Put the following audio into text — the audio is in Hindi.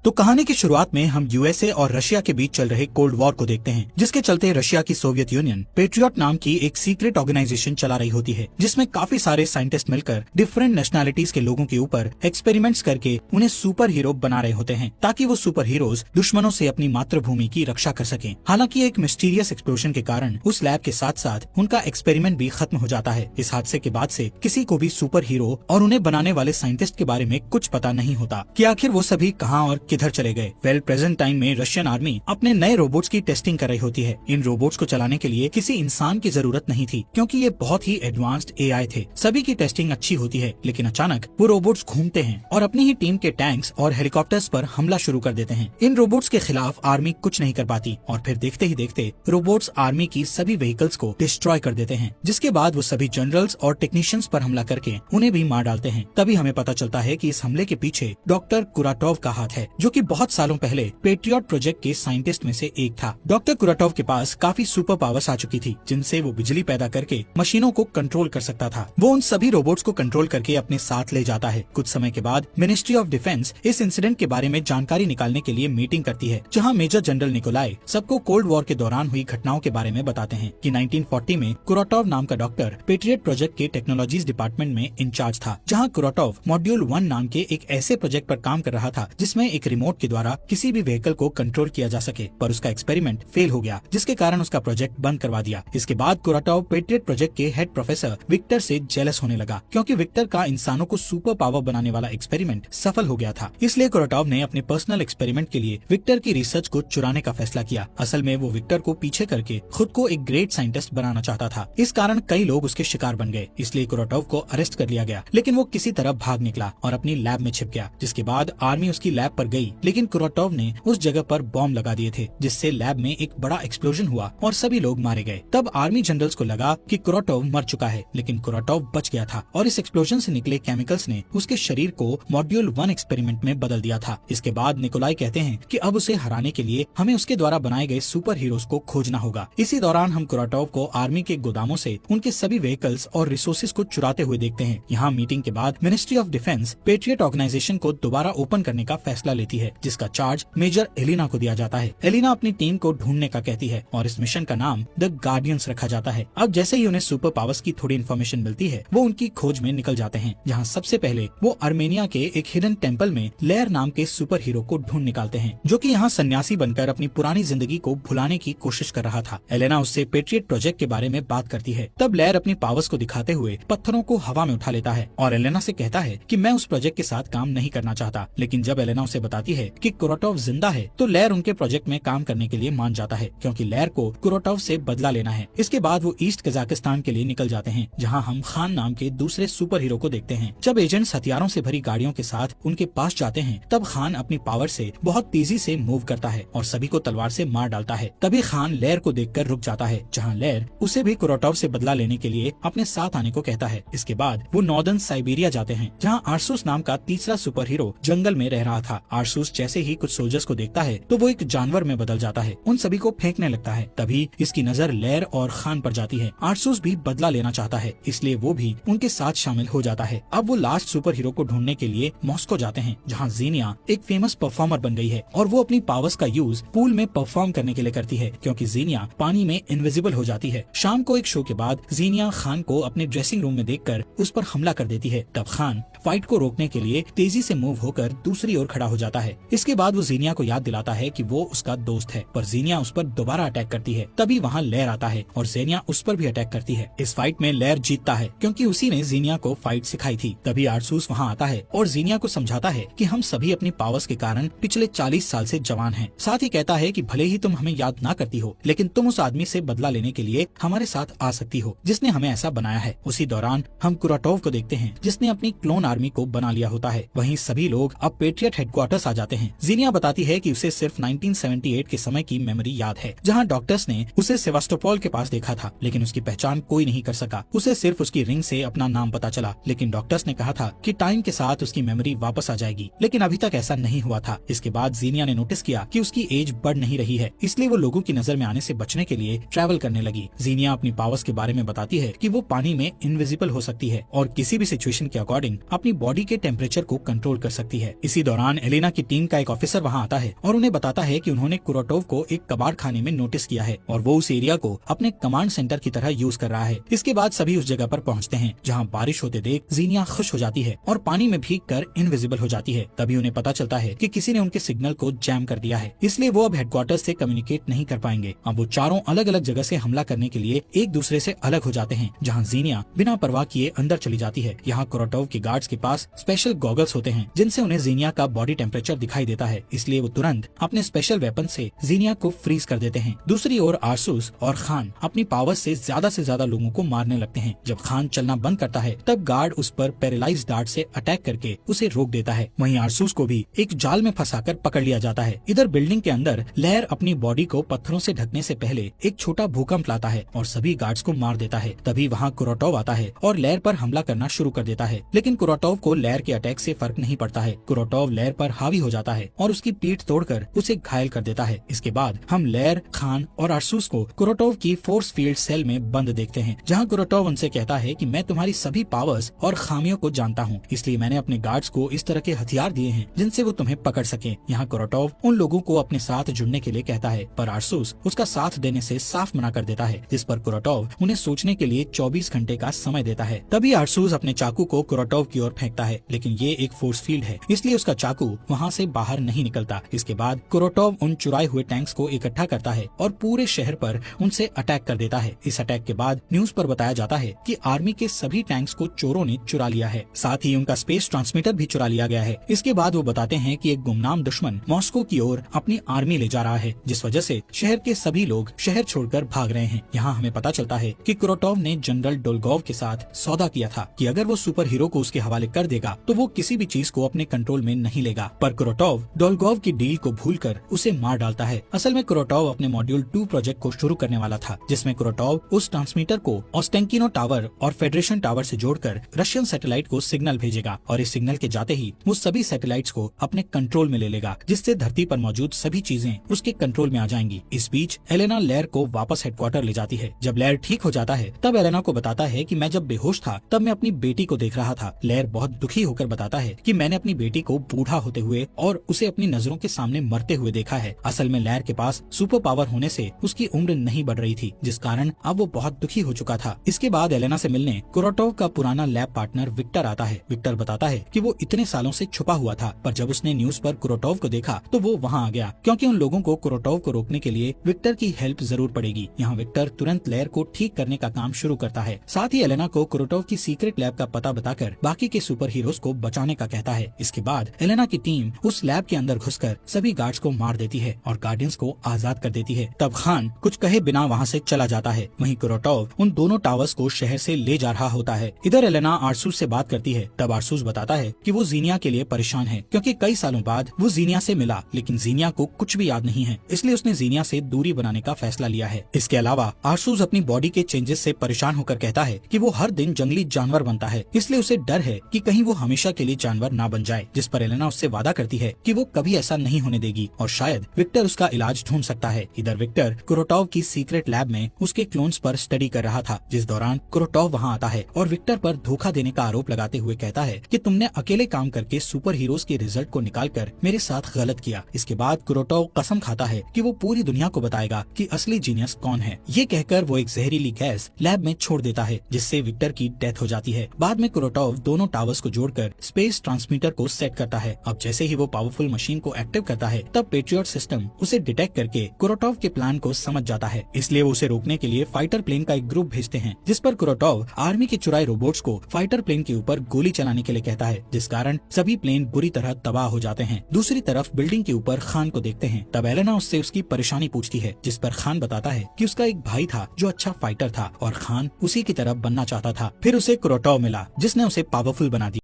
तो कहानी की शुरुआत में हम यूएसए और रशिया के बीच चल रहे कोल्ड वॉर को देखते हैं, जिसके चलते रशिया की सोवियत यूनियन पेट्रियट नाम की एक सीक्रेट ऑर्गेनाइजेशन चला रही होती है, जिसमें काफी सारे साइंटिस्ट मिलकर डिफरेंट नेशनैलिटीज के लोगों के ऊपर एक्सपेरिमेंट्स करके उन्हें सुपर हीरो बना रहे होते हैं, ताकि वो सुपर हीरोज दुश्मनों से अपनी मातृभूमि की रक्षा कर सकें। हालांकि एक मिस्टीरियस एक्सप्लोजन के कारण उस लैब के साथ साथ उनका एक्सपेरिमेंट भी खत्म हो जाता है। इस हादसे के बाद से किसी को भी सुपर हीरो और उन्हें बनाने वाले साइंटिस्ट के बारे में कुछ पता नहीं होता कि आखिर वो सभी कहां और किधर चले गए। प्रेजेंट टाइम में रशियन आर्मी अपने नए रोबोट्स की टेस्टिंग कर रही होती है। इन रोबोट्स को चलाने के लिए किसी इंसान की जरूरत नहीं थी, क्योंकि ये बहुत ही एडवांस्ड एआई थे। सभी की टेस्टिंग अच्छी होती है, लेकिन अचानक वो रोबोट्स घूमते हैं और अपनी ही टीम के टैंक्स और हेलीकॉप्टर्स पर हमला शुरू कर देते हैं। इन रोबोट्स के खिलाफ आर्मी कुछ नहीं कर पाती और फिर देखते ही देखते रोबोट्स आर्मी की सभी व्हीकल्स को डिस्ट्रॉय कर देते हैं, जिसके बाद वो सभी जनरल्स और टेक्नीशियंस पर हमला करके उन्हें भी मार डालते हैं। तभी हमें पता चलता है कि इस हमले के पीछे डॉक्टर कुराटोव का हाथ है, जो कि बहुत सालों पहले पेट्रियट प्रोजेक्ट के साइंटिस्ट में से एक था। डॉक्टर कुराटोव के पास काफी सुपर पावर्स आ चुकी थी, जिनसे वो बिजली पैदा करके मशीनों को कंट्रोल कर सकता था। वो उन सभी रोबोट्स को कंट्रोल करके अपने साथ ले जाता है। कुछ समय के बाद मिनिस्ट्री ऑफ डिफेंस इस इंसिडेंट के बारे में जानकारी निकालने के लिए मीटिंग करती है, जहां मेजर जनरल निकोलाई सबको कोल्ड वॉर के दौरान हुई घटनाओं के बारे में बताते हैं कि 1940 में कुराटोव नाम का डॉक्टर पेट्रियट प्रोजेक्ट के टेक्नोलॉजीज डिपार्टमेंट में इंचार्ज था, जहां कुराटोव मॉड्यूल 1 नाम के एक ऐसे प्रोजेक्ट पर काम कर रहा था, जिसमें एक रिमोट के द्वारा किसी भी व्हीकल को कंट्रोल किया जा सके, पर उसका एक्सपेरिमेंट फेल हो गया, जिसके कारण उसका प्रोजेक्ट बंद करवा दिया। इसके बाद कुराटोव पेट्रियट प्रोजेक्ट के हेड प्रोफेसर विक्टर से जेलस होने लगा, क्योंकि विक्टर का इंसानों को सुपर पावर बनाने वाला एक्सपेरिमेंट सफल हो गया था। इसलिए कुराटोव ने अपने पर्सनल एक्सपेरिमेंट के लिए विक्टर की रिसर्च को चुराने का फैसला किया। असल में वो विक्टर को पीछे करके खुद को एक ग्रेट साइंटिस्ट बनाना चाहता था। इस कारण कई लोग उसके शिकार बन गए, इसलिए कुराटोव को अरेस्ट कर लिया गया, लेकिन वो किसी तरह भाग निकला और अपनी लैब में छिप गया। जिसके बाद आर्मी उसकी लैब पर गई, लेकिन कुराटोव ने उस जगह पर बॉम्ब लगा दिए थे, जिससे लैब में एक बड़ा एक्सप्लोजन हुआ और सभी लोग मारे गए। तब आर्मी जनरल्स को लगा कि कुराटोव मर चुका है, लेकिन कुराटोव बच गया था और इस एक्सप्लोजन से निकले केमिकल्स ने उसके शरीर को मॉड्यूल 1 एक्सपेरिमेंट में बदल दिया था। इसके बाद निकोलाई कहते हैं कि अब उसे हराने के लिए हमें उसके द्वारा बनाए गए सुपर हीरोज को खोजना होगा। इसी दौरान हम कुराटोव को आर्मी के गोदामों से उनके सभी व्हीकल्स और रिसोर्सेज को चुराते हुए देखते हैं। यहाँ मीटिंग के बाद ministry of defence patriot organisation को दोबारा ओपन करने का फैसला लेती है, जिसका चार्ज मेजर एलिना को दिया जाता है। एलिना अपनी टीम को ढूंढने का कहती है और इस मिशन का नाम द गार्डियंस रखा जाता है। अब जैसे ही उन्हें सुपर पावर्स की थोड़ी इन्फॉर्मेशन मिलती है, वो उनकी खोज में निकल जाते हैं, जहाँ सबसे पहले वो आर्मेनिया के एक हिडन टेम्पल में लेयर नाम के सुपर हीरो को ढूंढ निकालते हैं, जो कि यहाँ सन्यासी बनकर अपनी पुरानी जिंदगी को भुलाने की कोशिश कर रहा था। एलेना उससे पेट्रियट प्रोजेक्ट के बारे में बात करती है। तब लेयर अपनी पावर्स को दिखाते हुए पत्थरों को हवा में उठा लेता है और एलेना से कहता है कि मैं उस प्रोजेक्ट के साथ काम नहीं करना चाहता। लेकिन जब एलेना उसे बताती है कि कुराटोव जिंदा है, तो लेयर उनके प्रोजेक्ट में काम करने के लिए मान जाता है, क्योंकि लेयर को कुराटोव से बदला लेना है। इसके बाद वो ईस्ट कजाकिस्तान के लिए निकल जाते हैं, जहाँ हम खान नाम के दूसरे सुपर हीरो को देखते हैं। जब एजेंट्स हथियारों से भरी गाड़ियों के साथ उनके पास जाते हैं, तब खान अपनी पावर से बहुत तेजी से मूव करता है और सभी को तलवार से मार डालता है। तभी खान लेयर को देखकर रुक जाता है, जहाँ लेयर उसे भी कुराटोव से बदला लेने के लिए अपने साथ आने को कहता है। इसके बाद वो नॉर्दर्न साइबेरिया जाते हैं, जहाँ आर्सूस नाम का तीसरा सुपर हीरो जंगल में रह रहा था। आर्सूस जैसे ही कुछ सोल्जर्स को देखता है, तो वो एक जानवर में बदल जाता है, उन सभी को फेंकने लगता है। तभी इसकी नजर लेयर और खान पर जाती है। आर्सूस भी बदला लेना चाहता है, इसलिए वो भी उनके साथ शामिल हो जाता है। अब वो लास्ट सुपर हीरो को ढूंढने के लिए मॉस्को जाते हैं, जहाँ जीनिया एक फेमस परफॉर्मर बन गई है और वो अपनी पावर्स का यूज पूल में परफॉर्म करने के लिए करती है, क्योंकि जीनिया पानी में इनविजिबल हो जाती है। शाम को एक शो के बाद जीनिया खान को अपने ड्रेसिंग रूम में देखकर उस पर हमला कर देती है। तब खान फाइट को रोकने के लिए तेजी से मूव होकर दूसरी ओर खड़ा हो जाता है। इसके बाद वो जीनिया को याद दिलाता है कि वो उसका दोस्त है, पर जीनिया उस पर दोबारा अटैक करती है। तभी वहाँ लेयर आता है और जीनिया उस पर भी अटैक करती है। इस फाइट में लेयर जीतता है, क्योंकि उसी ने जीनिया को फाइट सिखाई थी। तभी आर्सूस वहाँ आता है और जीनिया को समझाता है कि हम सभी अपनी पावर्स के कारण पिछले 40 साल से जवान हैं। साथ ही कहता है कि भले ही तुम हमें याद ना करती हो, लेकिन तुम उस आदमी से बदला लेने के लिए हमारे साथ आ सकती हो, जिसने हमें ऐसा बनाया है। उसी दौरान हम कुराटोव को देखते हैं, जिसने अपनी क्लोन आर्मी को बना लिया होता है। वहीं सभी लोग अब पेट्रियट हेडक्वार्टर्स आ जाते हैं। जीनिया बताती है कि उसे सिर्फ 1978 के समय की मेमोरी याद है, जहां डॉक्टर्स ने उसे सेवास्टोपोल के पास देखा था, लेकिन उसकी पहचान कोई नहीं कर सका। उसे सिर्फ उसकी रिंग से अपना नाम पता चला, लेकिन डॉक्टर्स ने कहा था कि टाइम के साथ उसकी मेमोरी वापस आ जाएगी, लेकिन अभी तक ऐसा नहीं हुआ था। इसके बाद जीनिया ने नोटिस किया कि उसकी एज बढ़ नहीं रही है, इसलिए वो लोगों की नजर में आने से बचने के लिए ट्रैवल करने लगी। जीनिया अपनी पावर्स के बारे में बताती है कि वो पानी में इनविजिबल हो सकती है और किसी भी सिचुएशन के अकॉर्डिंग अपनी बॉडी के टेम्परेचर को कंट्रोल कर सकती है। इसी दौरान एलेना की टीम का एक ऑफिसर वहाँ आता है और उन्हें बताता है कि उन्होंने कुरोटोव को एक कबाड़ खाने में नोटिस किया है और वो उस एरिया को अपने कमांड सेंटर की तरह यूज कर रहा है। इसके बाद सभी उस जगह पर पहुँचते हैं जहाँ बारिश होते देख जीनिया खुश हो जाती है और पानी में भीग कर इनविजिबल हो जाती है। तभी उन्हें पता चलता है कि किसी ने उनके सिग्नल को जैम कर दिया है, इसलिए वो अब हेडक्वार्टर से कम्युनिकेट नहीं कर पाएंगे। अब वो चारों अलग अलग जगह से हमला करने के लिए एक दूसरे से अलग हो जाते हैं, जहाँ जीनिया बिना परवाह किए अंदर चली जाती है। यहाँ कुरोटोव के गार्ड्स के पास स्पेशल गॉगल्स होते हैं जिनसे उन्हें जीनिया का बॉडी टेम्परेचर दिखाई देता है, इसलिए वो तुरंत अपने स्पेशल वेपन से जीनिया को फ्रीज कर देते हैं। दूसरी ओर आरसूस और खान अपनी पावर से ज्यादा लोगों को मारने लगते हैं। जब खान चलना बंद करता है तब गार्ड उस पर पैरालाइज डार्ट से अटैक करके उसे रोक देता है। वहीं आरसूस को भी एक जाल में फंसाकर पकड़ लिया जाता है। इधर बिल्डिंग के अंदर लेयर अपनी बॉडी को पत्थरों से ढकने से पहले एक छोटा भूकंप लाता है और सभी गार्ड्स को मार देता है। तभी वहाँ कुरोटोव आता है और लेयर पर हमला करना शुरू कर देता है, लेकिन कुरोटोव को लेयर के अटैक से फर्क नहीं पड़ता है। कुरोटोव लेयर पर हावी हो जाता है और उसकी पीठ तोड़कर उसे घायल कर देता है। इसके बाद हम लेयर, खान और आरसूस को कुरोटोव की फोर्स फील्ड सेल में बंद देखते हैं, जहाँ कुरोटोव उनसे कहता है कि मैं तुम्हारी सभी पावर्स और खामियों को जानता हूँ, इसलिए मैंने अपने गार्ड्स को इस तरह के हथियार दिए हैं जिनसे वो तुम्हें पकड़ सके। यहाँ कुरोटोव उन लोगों को अपने साथ जुड़ने के लिए कहता है, पर आरसूस उसका साथ देने से साफ मना कर देता है, जिस पर कुरोटोव उन्हें सोचने के लिए 24 घंटे का समय देता है। तभी आरसूस अपने चाकू को कुरोटोव की ओर फेंकता है, लेकिन ये एक फोर्स फील्ड है, इसलिए उसका चाकू वहाँ से बाहर नहीं निकलता। इसके बाद कुरोटोव उन चुराए हुए टैंक्स को इकट्ठा करता है और पूरे शहर पर उनसे अटैक कर देता है। इस अटैक के बाद न्यूज पर बताया जाता है कि आर्मी के सभी टैंक्स को चोरों ने चुरा लिया है, साथ ही उनका स्पेस ट्रांसमीटर भी चुरा लिया गया है। इसके बाद वो बताते हैं कि एक गुमनाम दुश्मन मॉस्को की ओर अपनी आर्मी ले जा रहा है, जिस वजह से शहर के सभी लोग शहर छोड़कर भाग रहे हैं। यहाँ हमें पता चलता है कि कुरोटोव ने जनरल डोलगोव के साथ सौदा किया था कि अगर वो सुपर हीरो को उसके हवाले कर देगा तो वो किसी भी चीज को अपने कंट्रोल में नहीं लेगा, पर कुरोटोव डोलगोव की डील को भूलकर उसे मार डालता है। असल में कुरोटोव अपने मॉड्यूल 2 प्रोजेक्ट को शुरू करने वाला था, जिसमें कुरोटोव उस ट्रांसमीटर को ओस्टेंकिनो टावर और फेडरेशन टावर से जोड़कर रशियन सैटेलाइट को सिग्नल भेजेगा और इस सिग्नल के जाते ही वो सभी सैटेलाइट्स को अपने कंट्रोल में ले लेगा, जिससे धरती पर मौजूद सभी चीजें उसके कंट्रोल में आ जाएंगी। इस बीच एलेना लेयर को वापस हेडक्वार्टर ले जाती है। जब लेयर ठीक हो जाता है तब एलेना को बताता है कि मैं जब बेहोश था तब मैं अपनी बेटी को देख रहा था। लेयर बहुत दुखी होकर बताता है कि मैंने अपनी बेटी को बूढ़ा होते हुए और उसे अपनी नजरों के सामने मरते हुए देखा है। असल में लेयर के पास सुपर पावर होने से उसकी उम्र नहीं बढ़ रही थी, जिस कारण अब वो बहुत दुखी हो चुका था। इसके बाद एलेना से मिलने कुरोटोव का पुराना लैब पार्टनर विक्टर आता है। विक्टर बताता है कि वो इतने सालों से छुपा हुआ था, पर जब उसने न्यूज पर कुरोटोव को देखा तो वो वहाँ आ गया, क्योंकि उन लोगों को कुरोटोव को रोकने के लिए विक्टर की हेल्प जरूर पड़ेगी। यहाँ विक्टर तुरंत लेयर को ठीक करने का काम शुरू करता है। साथ ही एलेना को कुरोटोव की सीक्रेट लैब का पता बताकर बाकी के सुपर हीरोज को बचाने का कहता है। इसके बाद एलेना की टीम उस लैब के अंदर घुसकर सभी गार्ड्स को मार देती है और गार्डियंस को आजाद कर देती है। तब खान कुछ कहे बिना वहाँ से चला जाता है। वहीं कुरोटोव उन दोनों टावर्स को शहर से ले जा रहा होता है। इधर एलेना आरसूस से बात करती है। तब आरसूस बताता है कि वो जीनिया के लिए परेशान है, क्योंकि कई सालों बाद वो जीनिया से मिला, लेकिन जीनिया को कुछ भी याद नहीं है, इसलिए उसने जीनिया से दूरी बनाने का फैसला लिया है। इसके अलावा आरसूस अपनी बॉडी के चेंजेस से परेशान होकर कहता है कि वो हर दिन जंगली जानवर बनता है, इसलिए उसे डर है कि कहीं वो हमेशा के लिए जानवर ना बन जाए, जिस पर एलेना उससे वादा करती है कि वो कभी ऐसा नहीं होने देगी और शायद विक्टर उसका इलाज ढूंढ सकता है। इधर विक्टर कुरोटोव की सीक्रेट लैब में उसके क्लोन्स पर स्टडी कर रहा था, जिस दौरान कुरोटोव वहां आता है और विक्टर पर धोखा देने का आरोप लगाते हुए कहता है कि तुमने अकेले काम करके सुपर हीरोज के रिजल्ट को निकालकर मेरे साथ गलत किया। इसके बाद कुरोटोव कसम खाता है कि वो पूरी दुनिया को बताएगा कि असली जीनियस कौन है। ये कहकर वो एक जहरीली गैस लैब में छोड़ देता है, जिससे विक्टर की डेथ हो जाती है। बाद में कुरोटोव दोनों टावर्स को जोड़कर स्पेस ट्रांसमीटर को सेट करता है। अब जैसे ही वो पावरफुल मशीन को एक्टिव करता है तब पेट्रियट सिस्टम उसे डिटेक्ट करके कुरोटोव के प्लान को समझ जाता है, इसलिए वो उसे रोकने के लिए फाइटर प्लेन का एक ग्रुप भेजते हैं, जिस पर कुरोटोव आर्मी के चुराए रोबोट्स को फाइटर प्लेन के ऊपर गोली चलाने के लिए कहता है, जिस कारण सभी प्लेन बुरी तरह तबाह हो जाते हैं। दूसरी तरफ बिल्डिंग के ऊपर खान को देखते हैं। तब एलेना उससे उसकी परेशानी पूछती है, जिस पर खान बताता है कि उसका एक भाई था जो अच्छा फाइटर था और खान उसी की तरह बनना चाहता था। फिर उसे कुरोटोव मिला, जिसने उसे पावरफुल बना दिया।